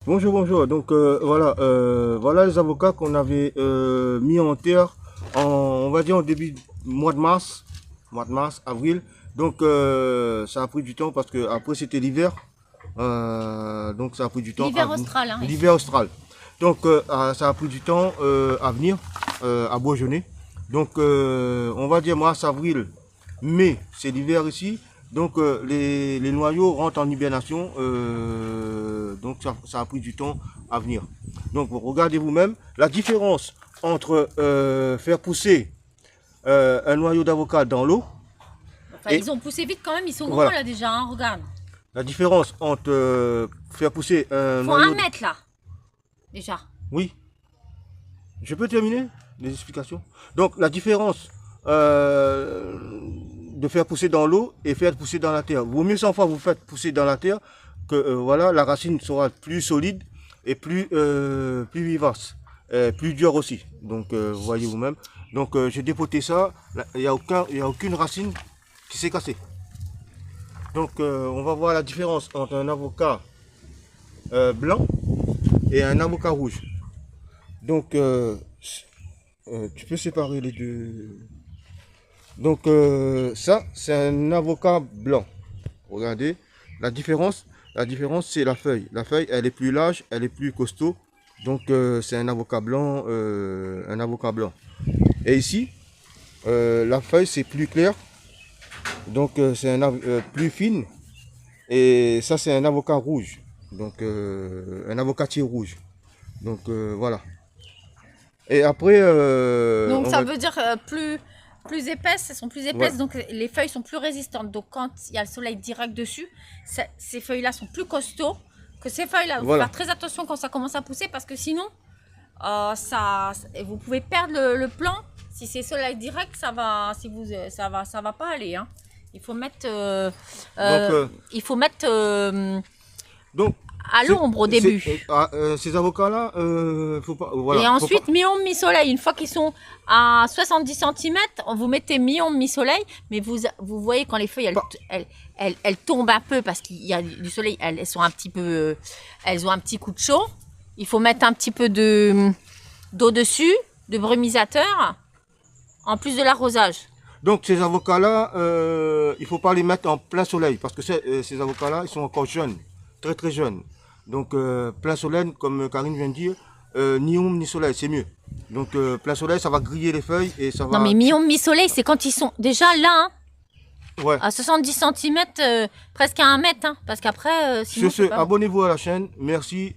Bonjour, bonjour. Donc voilà les avocats qu'on avait mis en terre on va dire en début mois de mars, avril. Donc ça a pris du temps parce que après c'était l'hiver, donc ça a pris du temps. L'hiver austral, hein. L'hiver austral. Donc ça a pris du temps à venir, à bourgeonner. Donc on va dire mars, avril, mai, c'est l'hiver ici. Donc les noyaux rentrent en hibernation, donc ça a pris du temps à venir. Donc regardez vous-même la différence entre faire pousser un noyau d'avocat dans l'eau. Enfin, ils ont poussé vite quand même, ils sont grands Voilà. là déjà, hein, regarde. La différence entre faire pousser un Faut noyau... 1 mètre là, déjà. Oui. Je peux terminer les explications. Donc la différence de faire pousser dans l'eau et faire pousser dans la terre. Vaut mieux 100 fois vous faites pousser dans la terre que voilà, la racine sera plus solide et plus vivace, plus dure aussi. Donc vous voyez vous-même. Donc j'ai dépoté ça, il n'y a aucune racine qui s'est cassée. Donc on va voir la différence entre un avocat blanc et un avocat rouge. Donc tu peux séparer les deux. Donc ça c'est un avocat blanc. Regardez la différence c'est la feuille. La feuille elle est plus large, elle est plus costaud. Donc c'est un avocat blanc, Et ici la feuille c'est plus clair. Donc c'est plus fine. Et ça c'est un avocat rouge. Donc un avocatier rouge. Donc voilà. Et après Donc ça veut dire plus épaisses, elles sont plus épaisses, Ouais. donc les feuilles sont plus résistantes. Donc quand il y a le soleil direct dessus, ces feuilles-là sont plus costauds que ces feuilles-là. Voilà. Faut faire très attention quand ça commence à pousser parce que sinon, vous pouvez perdre le plan. Si c'est soleil direct, ça va pas aller, hein. Il faut mettre, Donc, à l'ombre au début. Ces avocats-là, faut pas. Voilà, Et ensuite, mi-ombre, mi-soleil. Une fois qu'ils sont à 70 cm, vous mettez mi-ombre, mi-soleil. Mais vous voyez quand les feuilles, elles tombent un peu parce qu'il y a du soleil, elles ont un petit coup de chaud. Il faut mettre un petit peu d'eau dessus, de brumisateur, en plus de l'arrosage. Donc ces avocats-là, il faut pas les mettre en plein soleil parce que ces avocats-là, ils sont encore jeunes, très très jeunes. Donc plein soleil, comme Karine vient de dire, ni ombre ni soleil, c'est mieux. Donc plein soleil, ça va griller les feuilles et ça va... Non mais mi-ombre, mi-soleil, c'est quand ils sont déjà là, hein, Ouais. à 70 cm, presque à 1 mètre, hein, parce qu'après, sinon... Sur ce, abonnez-vous à la chaîne. Merci.